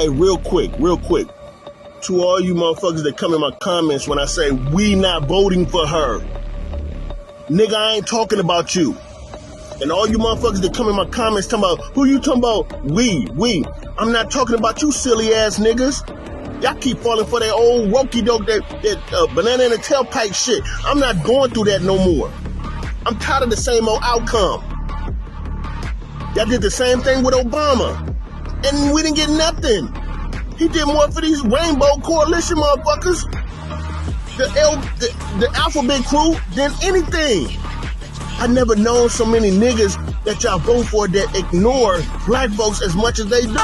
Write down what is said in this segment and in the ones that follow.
Hey, real quick. To all you motherfuckers that come in my comments when I say we not voting for her. Nigga, I ain't talking about you. And all you motherfuckers that come in my comments talking about, who you talking about? We. I'm not talking about you silly ass niggas. Y'all keep falling for that old wokey doke, that banana in the tailpipe shit. I'm not going through that no more. I'm tired of the same old outcome. Y'all did the same thing with Obama. And we didn't get nothing. He did more for these Rainbow Coalition motherfuckers, the Alphabet Crew, than anything. I never known so many niggas that y'all vote for that ignore black folks as much as they do.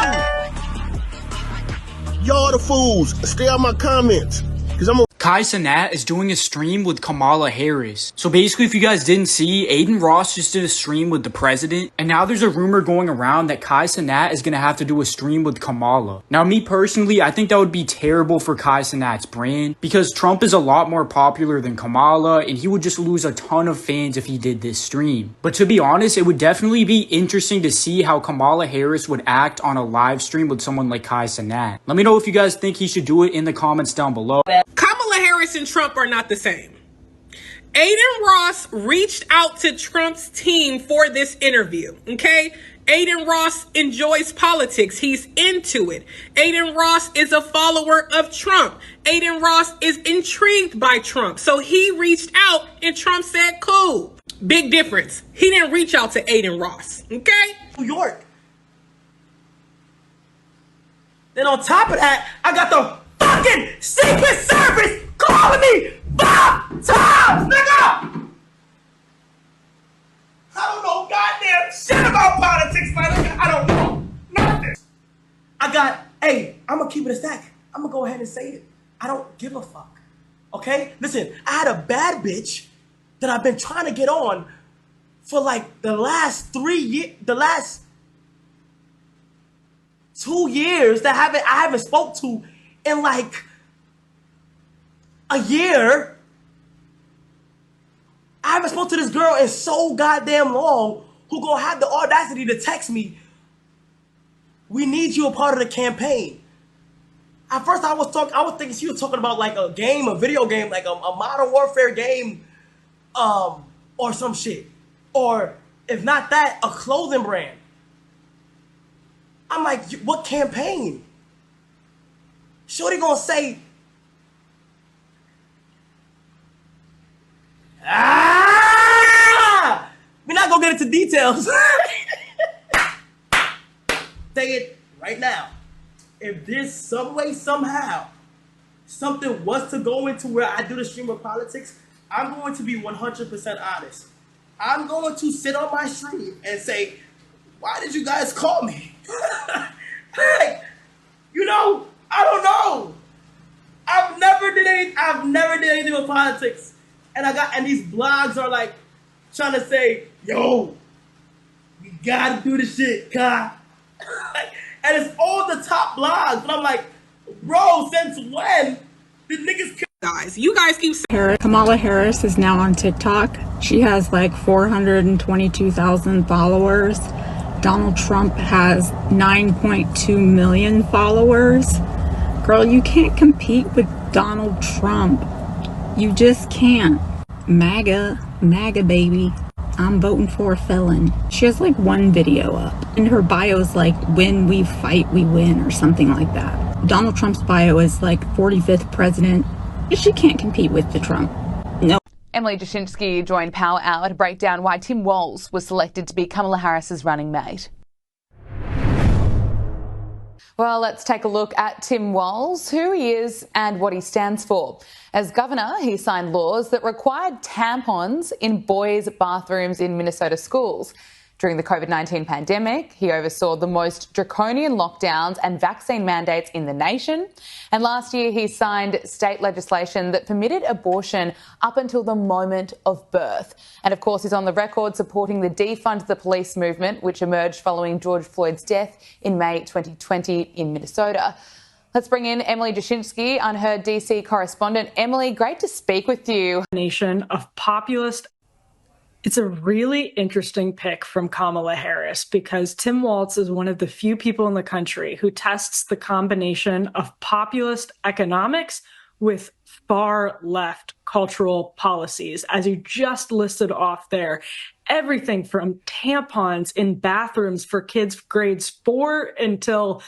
Y'all the fools. Stay out my comments, because I'm Cenat is doing a stream with Kamala Harris. So basically, if you guys didn't see, Adin Ross just did a stream with the president. And now there's a rumor going around that Cenat is going to have to do a stream with Kamala. Now, me personally, I think that would be terrible for Cenat's brand, because Trump is a lot more popular than Kamala, and he would just lose a ton of fans if he did this stream. But to be honest, it would definitely be interesting to see how Kamala Harris would act on a live stream with someone like Cenat. Let me know if you guys think he should do it in the comments down below. Kamala Harris and Trump are not the same. Adin Ross reached out to Trump's team for this interview, okay? Adin Ross enjoys politics. He's into it. Adin Ross is a follower of Trump. Adin Ross is intrigued by Trump. So he reached out and Trump said, cool. Big difference. He didn't reach out to Adin Ross, okay? New York. Then on top of that, I got the fucking Secret Service calling me 5 times, nigga! I don't know goddamn shit about politics, my nigga. I don't know nothing. Hey, I'm gonna keep it a stack. I'm gonna go ahead and say it. I don't give a fuck, okay? Listen, I had a bad bitch that I've been trying to get on for like the last 3 years, the last 2 years that I haven't spoke to in like a year. I haven't spoke to this girl in so goddamn long, who gonna have the audacity to text me, we need you a part of the campaign. At first I was thinking she was talking about like a game, a video game, like a Modern Warfare game, or some shit. Or if not that, a clothing brand. I'm like, what campaign? Shorty gonna say, we're not gonna get into details. Say it right now. If there's some way, somehow, something was to go into where I do the stream of politics, I'm going to be 100% honest. I'm going to sit on my stream and say, why did you guys call me? Like, you know, I don't know. I've never did anything with politics. And these blogs are like trying to say, yo, we gotta do this shit, Kai. And it's all the top blogs. And I'm like, bro, since when did niggas kill guys? You guys keep saying Kamala Harris is now on TikTok. She has like 422,000 followers. Donald Trump has 9.2 million followers. Girl, you can't compete with Donald Trump. You just can't. MAGA baby. I'm voting for a felon. She has like one video up. And her bio is like, when we fight, we win, or something like that. Donald Trump's bio is like 45th president. She can't compete with the Trump. No. Emily Jashinsky joined Power Hour to break down why Tim Walz was selected to be Kamala Harris's running mate. Well, let's take a look at Tim Walz, who he is and what he stands for. As governor, he signed laws that required tampons in boys' bathrooms in Minnesota schools. During the COVID-19 pandemic, he oversaw the most draconian lockdowns and vaccine mandates in the nation. And last year, he signed state legislation that permitted abortion up until the moment of birth. And of course, he's on the record supporting the Defund the Police movement, which emerged following George Floyd's death in May 2020 in Minnesota. Let's bring in Emily Jashinsky, unheard DC correspondent. Emily, great to speak with you. Nation of populist It's a really interesting pick from Kamala Harris because Tim Walz is one of the few people in the country who tests the combination of populist economics with far left cultural policies, as you just listed off there. Everything from tampons in bathrooms for kids grades 4 until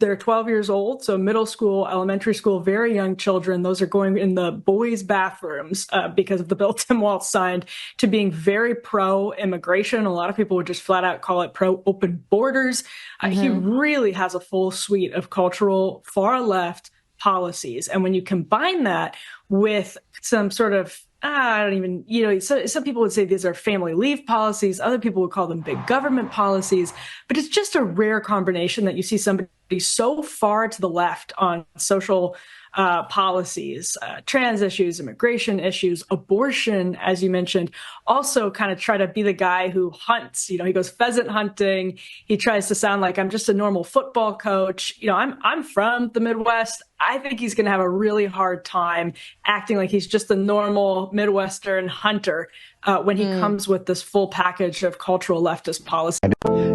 they're 12 years old. So middle school, elementary school, very young children. Those are going in the boys' bathrooms because of the bill Tim Walz signed, to being very pro-immigration. A lot of people would just flat out call it pro-open borders. He really has a full suite of cultural far left policies. And when you combine that with some sort of, I don't even, some people would say these are family leave policies. Other people would call them big government policies. But it's just a rare combination that you see somebody so far to the left on social policies, trans issues, immigration issues, abortion, as you mentioned, also kind of try to be the guy who hunts. He goes pheasant hunting. He tries to sound like, I'm just a normal football coach. I'm from the Midwest. I think he's going to have a really hard time acting like he's just a normal Midwestern hunter when he comes with this full package of cultural leftist policy.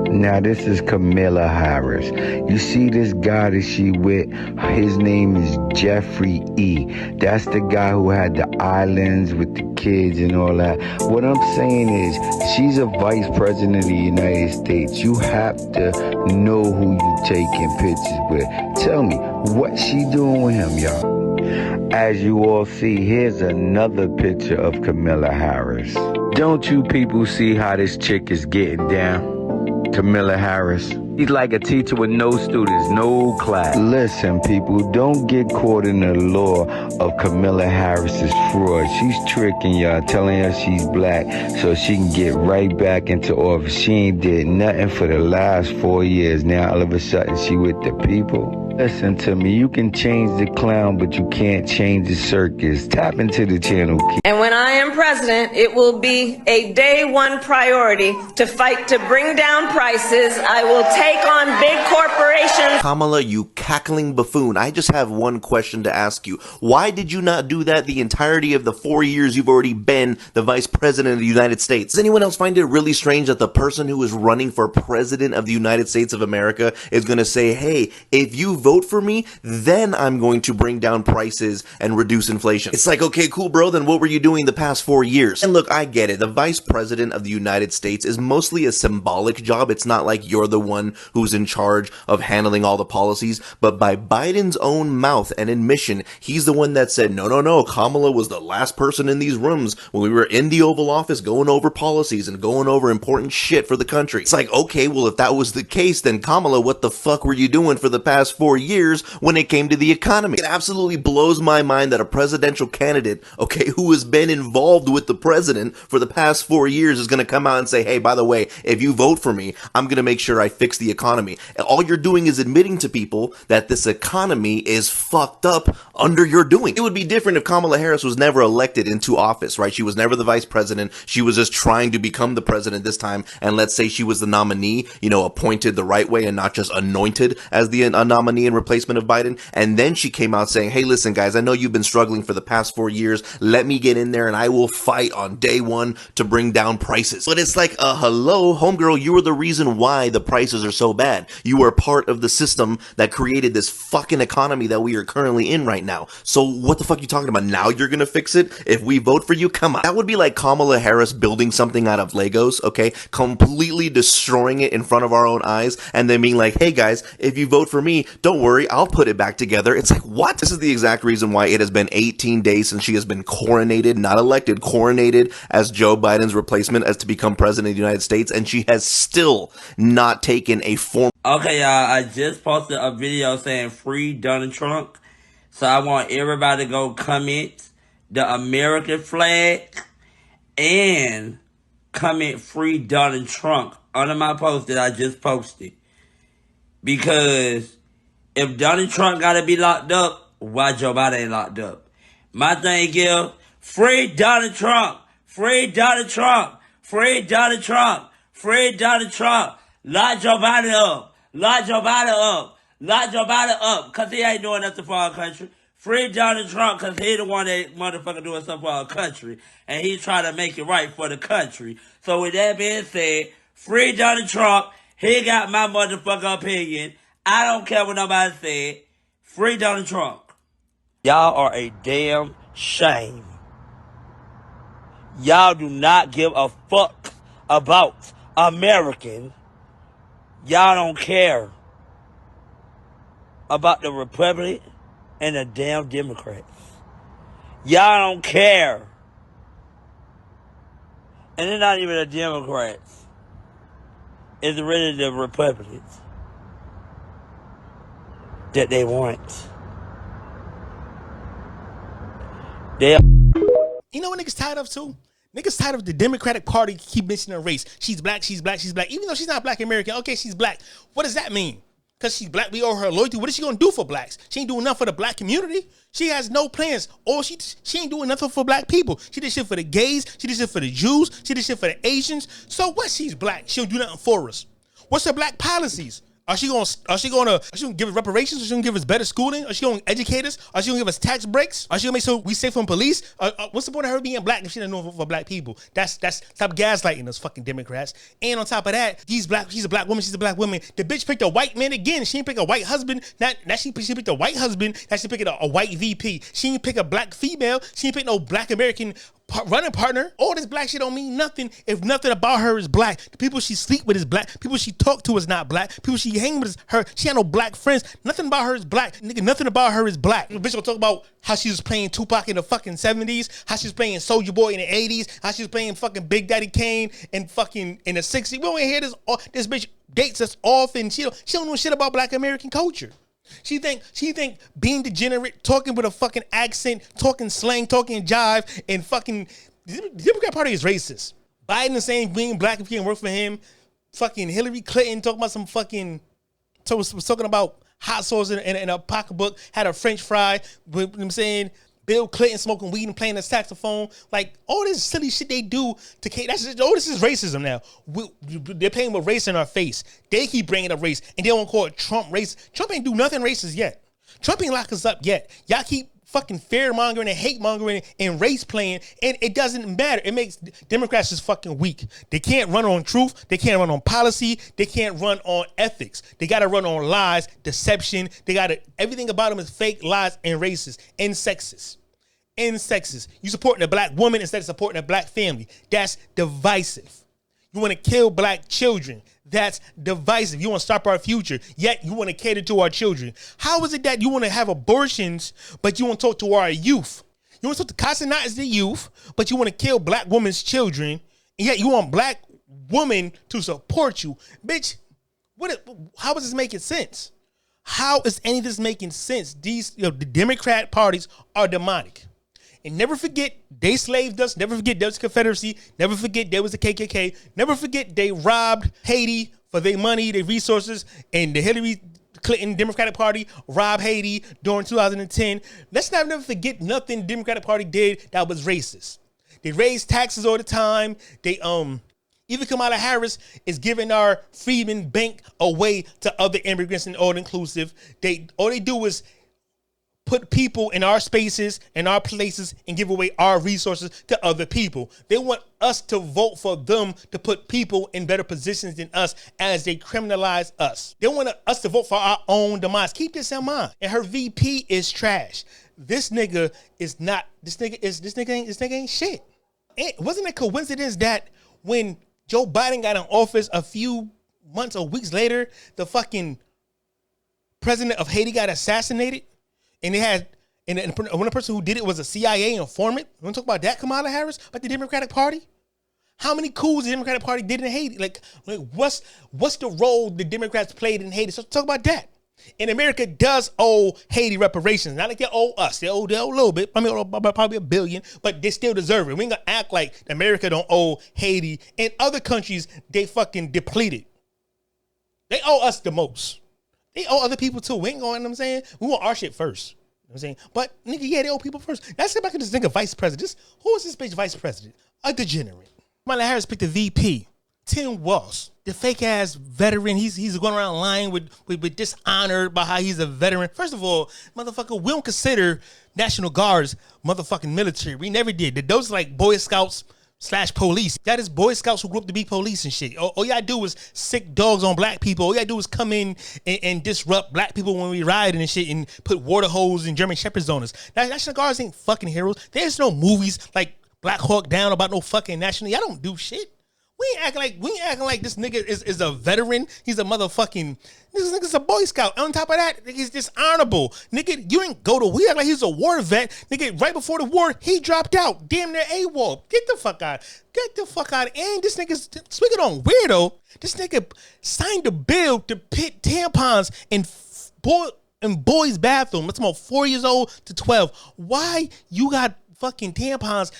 Now, this is Kamala Harris. You see this guy that she with? His name is Jeffrey E. That's the guy who had the islands with the kids and all that. What I'm saying is, she's a vice president of the United States. You have to know who you taking pictures with. Tell me, what she doing with him, y'all? As you all see, here's another picture of Kamala Harris. Don't you people see how this chick is getting down? Kamala Harris. She's like a teacher with no students, no class. Listen, people, don't get caught in the law of Kamala Harris's fraud. She's tricking y'all, telling us she's black so she can get right back into office. She ain't did nothing for the last 4 years. Now, all of a sudden, she with the people. Listen to me, you can change the clown, but you can't change the circus. Tap into the channel. And when I am president, it will be a day one priority to fight to bring down prices. I will take on big corporations. Kamala, you cackling buffoon. I just have one question to ask you. Why did you not do that the entirety of the 4 years you've already been the vice president of the United States? Does anyone else find it really strange that the person who is running for president of the United States of America is going to say, hey, if you vote for me, then I'm going to bring down prices and reduce inflation? It's like, okay, cool, bro, then what were you doing the past 4 years? And look, I get it. The vice president of the United States is mostly a symbolic job. It's not like you're the one who's in charge of handling all the policies, but by Biden's own mouth and admission, he's the one that said, no, Kamala was the last person in these rooms when we were in the Oval Office going over policies and going over important shit for the country. It's like, okay, well, if that was the case, then Kamala, what the fuck were you doing for the past 4 years when it came to the economy? It absolutely blows my mind that a presidential candidate, okay, who has been involved with the president for the past 4 years is going to come out and say, hey, by the way, if you vote for me, I'm going to make sure I fix the economy. And all you're doing is admitting to people that this economy is fucked up under your doing. It would be different if Kamala Harris was never elected into office, right? She was never the vice president. She was just trying to become the president this time. And let's say she was the nominee, appointed the right way and not just anointed as the nominee in replacement of Biden. And then she came out saying, hey, listen, guys, I know you've been struggling for the past 4 years. Let me get in there and I will fight on day one to bring down prices. But it's like, hello, homegirl, you were the reason why the prices are so bad. You are part of the system that created this fucking economy that we are currently in right now. So what the fuck are you talking about? Now you're gonna fix it if we vote for you? Come on. That would be like Kamala Harris building something out of Legos, okay? Completely destroying it in front of our own eyes and then being like, hey guys, if you vote for me, don't worry, I'll put it back together. It's like, what? This is the exact reason why it has been 18 days since she has been coronated, not elected, coronated as Joe Biden's replacement as to become president of the United States, and she has still not taken a form. Okay, y'all, I just posted a video saying free Donald Trump. So I want everybody to go comment the American flag and comment free Donald Trump under my post that I just posted. Because if Donald Trump gotta be locked up, why Joe Biden ain't locked up? My thing is, free Donald Trump, free Donald Trump, free Donald Trump, free Donald Trump. Lock Joe Biden up, lock Joe Biden up, lock Joe Biden up, cause he ain't doing nothing for our country. Free Donald Trump because he the one that motherfucker doing something for our country. And he's trying to make it right for the country. So with that being said, free Donald Trump. He got my motherfucker opinion. I don't care what nobody said. Free Donald Trump. Y'all are a damn shame. Y'all do not give a fuck about American. Y'all don't care about the Republic and the damn Democrats. Y'all don't care. And they're not even the Democrats. It's really the Republicans that they want. You know what niggas tired of too? Niggas tired of the Democratic Party keep mentioning race. She's black, she's black, she's black. Even though she's not black American, okay, she's black. What does that mean? Because she's black, we owe her loyalty. What is she gonna do for blacks? She ain't doing nothing for the black community. She has no plans. Or she ain't doing nothing for black people. She did shit for the gays. She did shit for the Jews. She did shit for the Asians. So what? She's black. She'll do nothing for us. What's her black policies? Are she gonna give us reparations? Are she gonna give us better schooling? Are she gonna educate us? Are she gonna give us tax breaks? Are she gonna make sure we safe from police? What's the point of her being black if she doesn't know for black people? That's stop gaslighting us fucking Democrats. And on top of that, she's a black woman. She's a black woman. The bitch picked a white man again. She didn't pick a white husband. She picked a white husband. Now she picked a white VP. She didn't pick a black female. She didn't pick no black American running partner. All this black shit don't mean nothing if nothing about her is black. The people she sleep with is black. People she talk to is not black. People she hang with is her. She had no black friends. Nothing about her is black. Nigga, nothing about her is black. The bitch will talk about how she was playing Tupac in the fucking 70s, how she was playing Soulja Boy in the 80s, how she was playing fucking Big Daddy Kane and fucking in the 60s. We don't hear this bitch dates us off and she don't know shit about black American culture. She think being degenerate, talking with a fucking accent, talking slang, talking jive, and fucking the Democrat Party is racist. Biden is saying being black if you can work for him. Fucking Hillary Clinton talking about some fucking was talking about hot sauce in a pocketbook, had a French fry. You know what I'm saying? Bill Clinton smoking weed and playing the saxophone. Like, all this silly shit they do to Kate. This is racism now. They're playing with race in our face. They keep bringing up race, and they don't call it Trump race. Trump ain't do nothing racist yet. Trump ain't lock us up yet. Y'all keep fucking fear-mongering and hate-mongering and race playing, and it doesn't matter. It makes Democrats just fucking weak. They can't run on truth. They can't run on policy. They can't run on ethics. They got to run on lies, deception. Everything about them is fake, lies, and racist, and sexist. You supporting a black woman instead of supporting a black family. That's divisive. You want to kill black children. That's divisive. You want to stop our future, yet you want to cater to our children. How is it that you want to have abortions, but you want to talk to our youth? You want to talk to Cenat as the youth, but you want to kill black women's children, and yet you want black women to support you. Bitch, how is this making sense? How is any of this making sense? The Democrat parties are demonic. And never forget, they slaved us. Never forget there was the Confederacy. Never forget there was the KKK. Never forget they robbed Haiti for their money, their resources. And the Hillary Clinton Democratic Party robbed Haiti during 2010. Let's not never forget nothing the Democratic Party did that was racist. They raised taxes all the time. Even Kamala Harris is giving our Freedmen Bank away to other immigrants and all inclusive. All they do is put people in our spaces, in our places, and give away our resources to other people. They want us to vote for them to put people in better positions than us as they criminalize us. They want us to vote for our own demise. Keep this in mind. And her VP is trash. This nigga ain't shit. It wasn't a coincidence that when Joe Biden got in office a few months or weeks later, the fucking president of Haiti got assassinated? And one person who did it was a CIA informant. You want to talk about that, Kamala Harris? About the Democratic Party? How many coups the Democratic Party did in Haiti? Like what's the role the Democrats played in Haiti? So talk about that. And America does owe Haiti reparations. Not like they owe us. They owe a little bit. I mean, probably $1 billion, but they still deserve it. We ain't gonna act like America don't owe Haiti. And other countries, they fucking depleted. They owe us the most. They owe other people too. We ain't going, you know what I'm saying? We want our shit first. You know what I'm saying? But nigga, yeah, they owe people first. Let's get back to this nigga vice president. Who is this bitch vice president? A degenerate. Kamala Harris picked a VP. Tim Walz, the fake ass veteran, he's going around lying with dishonor about how he's a veteran. First of all, motherfucker, we don't consider National Guards motherfucking military. We never did. Those like Boy Scouts / police. That is Boy Scouts who grew up to be police and shit. All y'all do is sick dogs on black people. All y'all do is come in and disrupt black people when we ride and shit and put water hoses and German Shepherds on us. National Guards ain't fucking heroes. There's no movies like Black Hawk Down about no fucking national. Y'all don't do shit. We ain't acting like this nigga is a veteran. He's a motherfucking, this nigga's a Boy Scout. On top of that, he's dishonorable. Nigga, you ain't go to, we act like he's a war vet. Nigga, right before the war, he dropped out. Damn near AWOL. Get the fuck out. And this nigga's, speaking on weirdo, this nigga signed a bill to pit tampons in boys' bathroom. That's about 4 years old to 12. Why you got fucking tampons?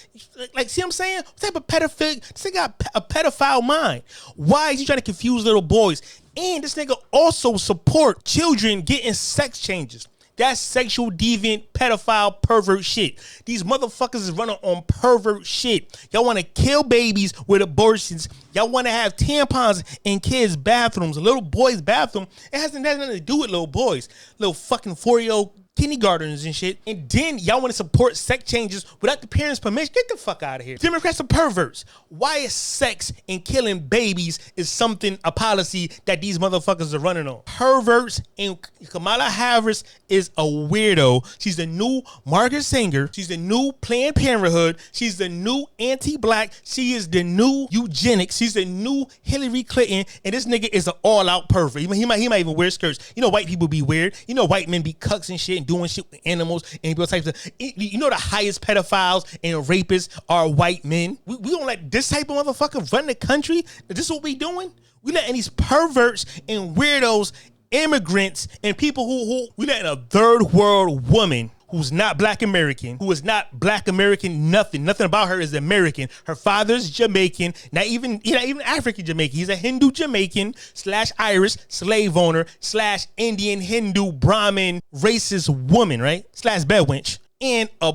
Like, see what I'm saying? What type of pedophile? This nigga got a pedophile mind. Why is he trying to confuse little boys? And this nigga also support children getting sex changes. That's sexual deviant, pedophile, pervert shit. These motherfuckers is running on pervert shit. Y'all want to kill babies with abortions. Y'all want to have tampons in kids' bathrooms. A little boy's bathroom. It has nothing to do with little boys. Little fucking 4-year-old kindergartners and shit. And then y'all want to support sex changes without the parents' permission. Get the fuck out of here. Democrats are perverts. Why is sex and killing babies is something, a policy that these motherfuckers are running on? Perverts. And Kamala Harris is a weirdo. She's the new Margaret Sanger. She's the new Planned Parenthood. She's the new anti-black. She is the new eugenics. She's the new Hillary Clinton. And this nigga is an all-out pervert. He might even wear skirts. You know white people be weird. You know white men be cucks and shit and doing shit with animals and those types of, you know, the highest pedophiles and rapists are white men. We don't let this type of motherfucker run the country. This is what we doing. We letting these perverts and weirdos, immigrants, and people who we letting a third world woman who's not black American, who is not black American, nothing about her is American. Her father's Jamaican, not even African Jamaican. He's a Hindu Jamaican / Irish slave owner / Indian Hindu Brahmin racist woman, right? / bedwench. And a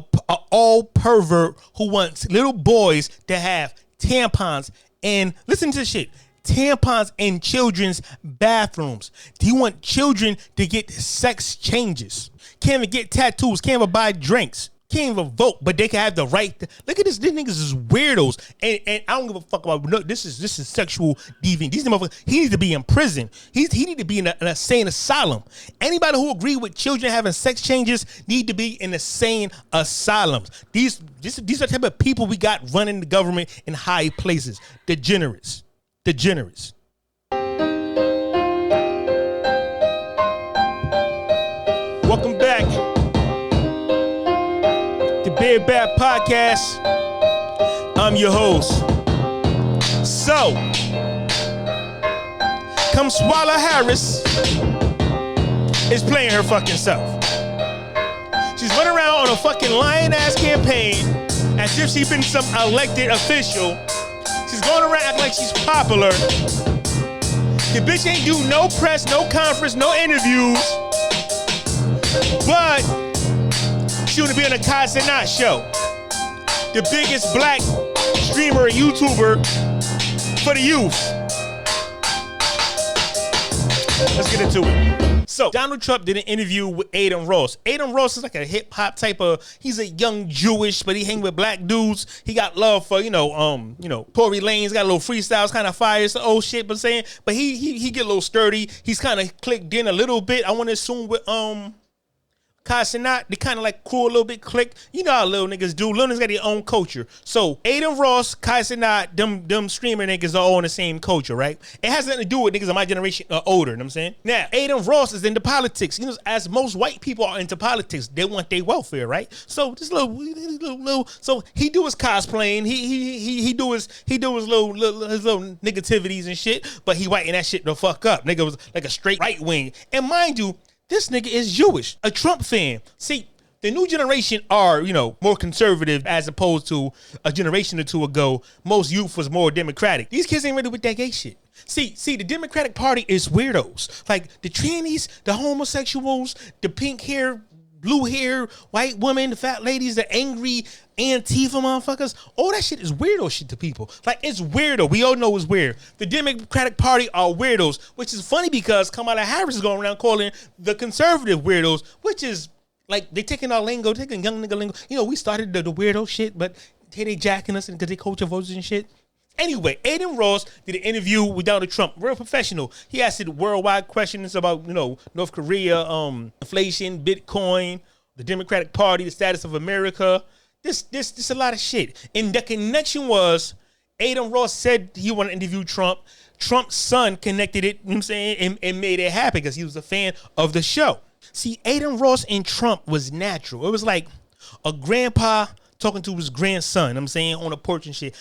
all pervert who wants little boys to have tampons and, listen to this shit, tampons in children's bathrooms. Do you want children to get sex changes? Can't even get tattoos, can't even buy drinks, can't even vote, but they can have the right to, look at this. These niggas is weirdos. And I don't give a fuck about, no, this is sexual deviant. These motherfuckers, he needs to be in prison. He need to be in an insane asylum. Anybody who agree with children having sex changes need to be in insane asylums. These are the type of people we got running the government in high places. Degenerates. Welcome back to Big Bad Podcast. I'm your host. So, Kamala Harris is playing her fucking self. She's running around on a fucking lying ass campaign as if she's been some elected official. She's going around acting like she's popular. The bitch ain't do no press, no conference, no interviews. But she would be on the Cenat show. The biggest black streamer and YouTuber for the youth. Let's get into it. So, Donald Trump did an interview with Adin Ross. Adin Ross is like a hip hop type of, he's a young Jewish, but he hang with black dudes. He got love for, Tory Lanez, got a little freestyles, kind of fire, so old shit, but he get a little sturdy. He's kind of clicked in a little bit. I want to assume with, Cenat, they kind of like cool a little bit, click. You know how little niggas do. Little niggas got their own culture. So Adin Ross, Cenat, them streamer niggas are all in the same culture, right? It has nothing to do with niggas of my generation or older, you know what I'm saying? Now, Adin Ross is into politics. You know, as most white people are into politics, they want their welfare, right? So this little so he do his cosplaying, he do his little negativities and shit, but he whiting that shit the fuck up. Nigga was like a straight right wing. And mind you, this nigga is Jewish, a Trump fan. See, the new generation are, more conservative as opposed to a generation or two ago. Most youth was more democratic. These kids ain't ready with that gay shit. See, the Democratic Party is weirdos. Like the trannies, the homosexuals, the pink hair blue hair, white women, the fat ladies, the angry Antifa motherfuckers. All that shit is weirdo shit to people. Like, it's weirdo. We all know it's weird. The Democratic Party are weirdos, which is funny because Kamala Harris is going around calling the conservative weirdos, which is like they taking our lingo, taking young nigga lingo. You know, we started the weirdo shit, but here they jacking us because they culture voters and shit. Anyway, Adin Ross did an interview with Donald Trump, real professional. He asked it worldwide questions about, North Korea, inflation, Bitcoin, the Democratic Party, the status of America. This a lot of shit. And the connection was, Adin Ross said he wanted to interview Trump. Trump's son connected it, you know what I'm saying, and made it happen because he was a fan of the show. See, Adin Ross and Trump was natural. It was like a grandpa talking to his grandson, I'm saying, on a porch and shit.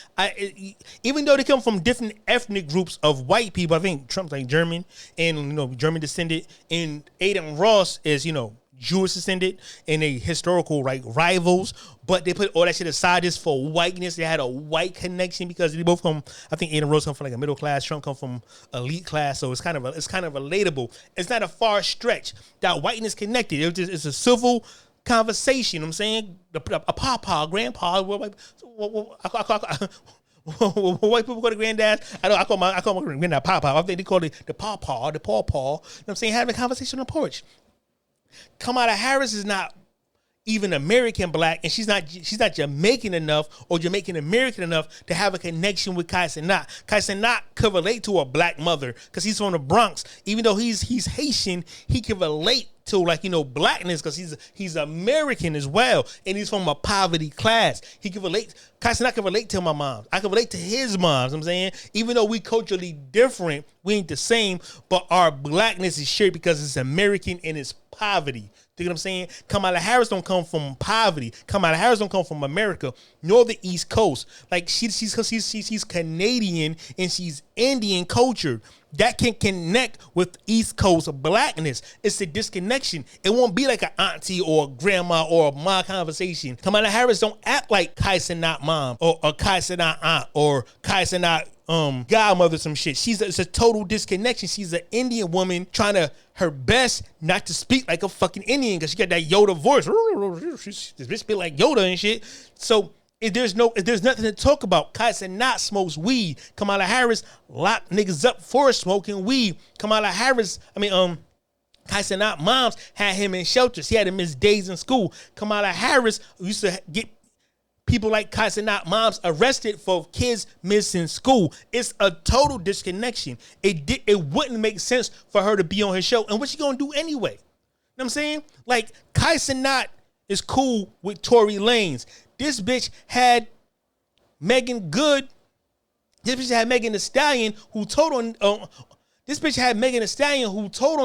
Even though they come from different ethnic groups of white people, I think Trump's like German and, German descendant, and Adin Ross is, Jewish descendant, and they historical like rivals, but they put all that shit aside just for whiteness. They had a white connection because they both come. I think Adin Ross come from like a middle class, Trump come from elite class, so it's kind of relatable. It's not a far stretch that whiteness connected. It's a civil conversation. I'm saying a papa, grandpa. White people call the granddad. I call my granddad papa. I think they call it the pawpaw, the pawpaw. You know what I'm saying? Having a conversation on the porch. Kamala Harris is not even American black, and she's not Jamaican enough or Jamaican American enough to have a connection with Cenat. Cenat could relate to a black mother because he's from the Bronx. Even though he's Haitian, he can relate to blackness because he's American as well, and he's from a poverty class. He can relate. Cenat can relate to my mom. I can relate to his moms. I'm saying, even though we culturally different, we ain't the same, but our blackness is shared because it's American and it's poverty. You know what I'm saying? Kamala Harris don't come from poverty. Kamala Harris don't come from America, nor the East Coast. Like she's Canadian and she's Indian culture. That can connect with East Coast blackness. It's a disconnection. It won't be like an auntie or a grandma or a ma conversation. Kamala Harris don't act like Cenat mom or Cenat aunt or Cenat godmother, some shit. It's a total disconnection. She's an Indian woman trying to her best not to speak like a fucking Indian because she got that Yoda voice. This bitch speak like Yoda and shit. So if there's nothing to talk about. Cenat smokes weed. Kamala Harris locked niggas up for smoking weed. Cenat moms had him in shelters. He had to miss days in school. Kamala Harris used to get people like Cenat moms arrested for kids missing school. It's a total disconnection. It wouldn't make sense for her to be on his show. And what's she gonna do anyway? You know what I'm saying? Like, Cenat is cool with Tory Lanez. This bitch had Megan Good. This bitch had Megan Thee Stallion who told on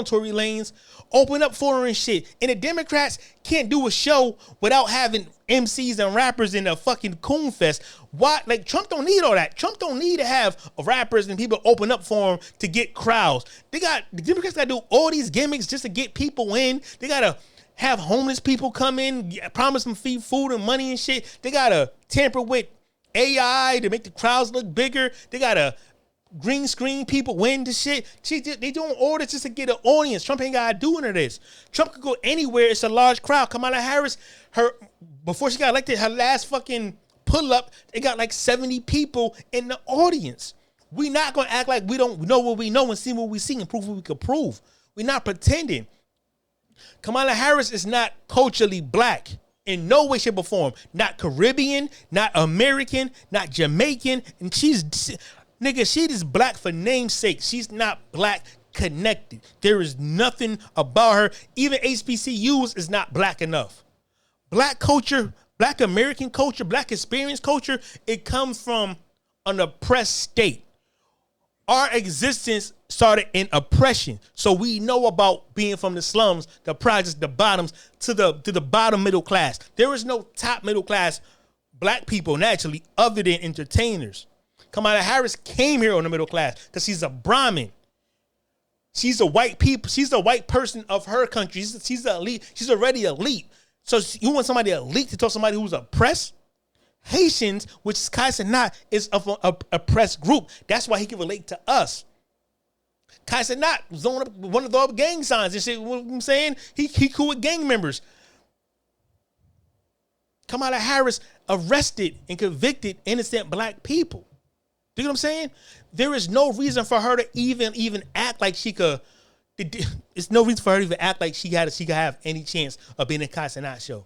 Tory Lanez, open up for her and shit. And the Democrats can't do a show without having MCs and rappers in a fucking coon fest. Why? Like, Trump don't need all that. Trump don't need to have rappers and people open up for him to get crowds. The Democrats got to do all these gimmicks just to get people in. They got to have homeless people come in, promise them free food and money and shit. They got to tamper with AI to make the crowds look bigger. They got to green screen people win the shit. They doing all this just to get an audience. Trump ain't got to do any of this. Trump could go anywhere. It's a large crowd. Kamala Harris, before she got elected, her last fucking pull up, they got like 70 people in the audience. We not going to act like we don't know what we know and see what we see and prove what we could prove. We're not pretending. Kamala Harris is not culturally black in no way, shape, or form. Not Caribbean, not American, not Jamaican. And she is black for namesake. She's not black connected. There is nothing about her. Even HBCUs is not black enough. Black culture, black American culture, black experience culture, it comes from an oppressed state. Our existence started in oppression. So we know about being from the slums, the projects, the bottoms, to the bottom middle class. There is no top middle class black people naturally other than entertainers. Kamala Harris came here on the middle class because she's a Brahmin. She's a white person of her country. She's elite. She's already elite. So you want somebody elite to talk to somebody who's oppressed? Haitians, which is Cenat, is of an oppressed group. That's why he can relate to us. Cenat was on one of the gang signs and shit. You know what I'm saying? He cool with gang members. Kamala Harris arrested and convicted innocent black people. Do you know what I'm saying? There is no reason for her to even act like she could. It's no reason for her to even act like she could have any chance of being in a Cenat show.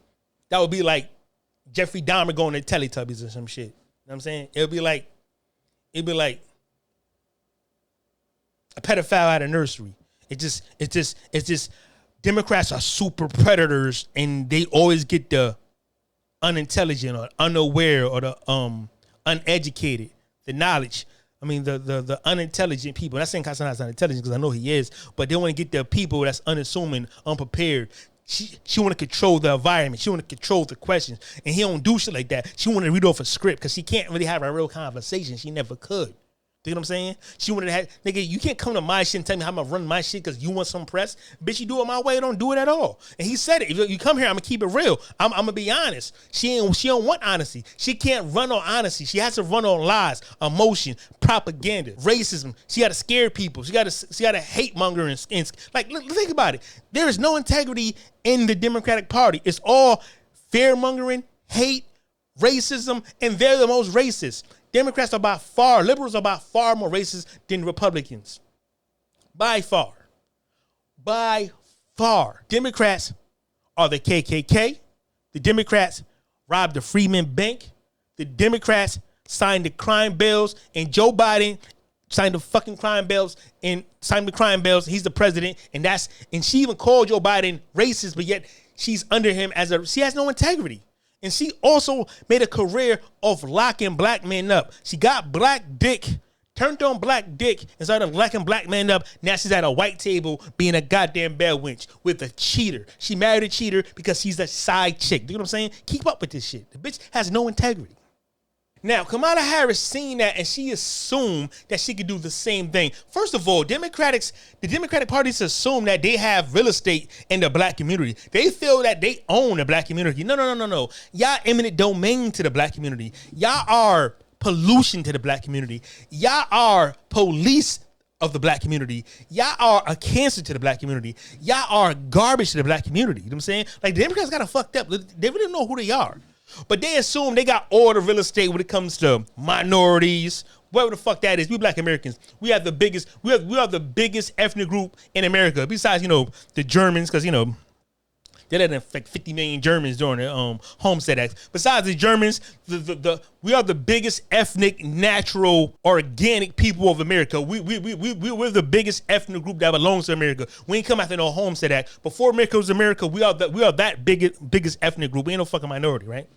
That would be like Jeffrey Dahmer going to Teletubbies or some shit. You know what I'm saying? It'd be like a pedophile at a nursery. It's just Democrats are super predators and they always get the unintelligent or unaware or the uneducated, the knowledge. I mean the unintelligent people. I'm not saying Cenat's not intelligent because I know he is, but they want to get the people that's unassuming, unprepared. She want to control the environment. She want to control the questions, and he don't do shit like that. She want to read off a script because she can't really have a real conversation. She never could. You know what I'm saying? She wanted to have, nigga, you can't come to my shit and tell me how I'm going to run my shit because you want some press. Bitch, you do it my way, don't do it at all. And he said it. If you come here, I'm going to keep it real. I'm going to be honest. She don't want honesty. She can't run on honesty. She has to run on lies, emotion, propaganda, racism. She got to scare people. She got to hate monger and like, think about it. There is no integrity in the Democratic Party. It's all fear mongering, hate, racism, and they're the most racist. Democrats are liberals are by far more racist than Republicans. By far. Democrats are the KKK. The Democrats robbed the Freeman Bank. The Democrats signed the crime bills, and Joe Biden signed the fucking crime bills and signed the crime bills. He's the president, and she even called Joe Biden racist, but yet she's under him she has no integrity. And she also made a career of locking black men up. She got black dick, turned on black dick, and started locking black men up. Now she's at a white table being a goddamn bell winch with a cheater. She married a cheater because she's a side chick. You know what I'm saying? Keep up with this shit. The bitch has no integrity. Now, Kamala Harris seen that and she assumed that she could do the same thing. First of all, the Democratic Party assume that they have real estate in the black community. They feel that they own the black community. No. Y'all eminent domain to the black community. Y'all are pollution to the black community. Y'all are police of the black community. Y'all are a cancer to the black community. Y'all are garbage to the black community. You know what I'm saying? Like, the Democrats got fucked up. They really don't know who they are. But they assume they got all the real estate when it comes to minorities, whatever the fuck that is. We black Americans, we are the biggest ethnic group in America. Besides, the Germans, because they let in like 50 million Germans during the Homestead Act. Besides the Germans, we are the biggest ethnic, natural, organic people of America. We're the biggest ethnic group that belongs to America. We ain't come after no Homestead Act. Before America was America, we are that biggest ethnic group. We ain't no fucking minority, right?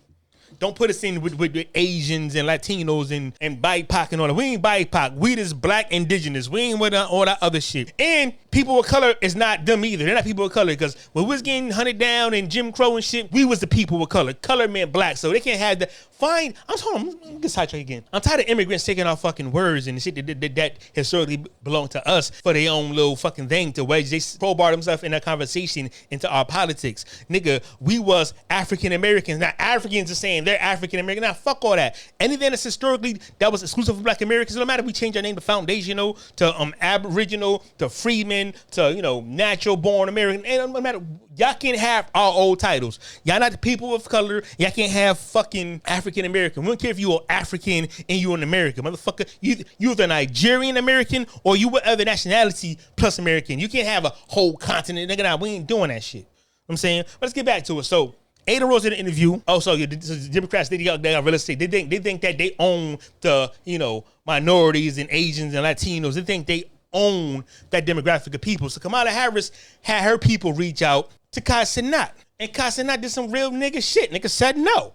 Don't put us in with Asians and Latinos and BIPOC and all that. We ain't BIPOC. We just black indigenous. We ain't with all that other shit. And people of color is not them either. They're not people of color because when we was getting hunted down and Jim Crow and shit, we was the people of color. Color meant black, so they can't have the fine. I'm get sidetracked again. I'm tired of immigrants taking our fucking words and the shit that historically belonged to us for their own little fucking thing to wedge. They crowbar themselves in that conversation into our politics. Nigga, we was African Americans. Now Africans are saying they're African American. Now fuck all that. Anything that's historically that was exclusive for black Americans, no matter if we change our name to foundational, to Aboriginal, to freedmen, to natural born American, and no matter, y'all can't have our old titles. Y'all not the people of color. Y'all can't have fucking African American. We don't care if you are African and you an American, motherfucker. You the Nigerian American or you whatever nationality plus American. You can't have a whole continent. Nigga, nah, we ain't doing that shit. I'm saying, but let's get back to it. So Adin Ross in an interview. Also, the Democrats, they got real estate. They think that they own the minorities and Asians and Latinos. They think they own that demographic of people. So Kamala Harris had her people reach out to Cenat, and Cenat did some real nigga shit. Nigga said no,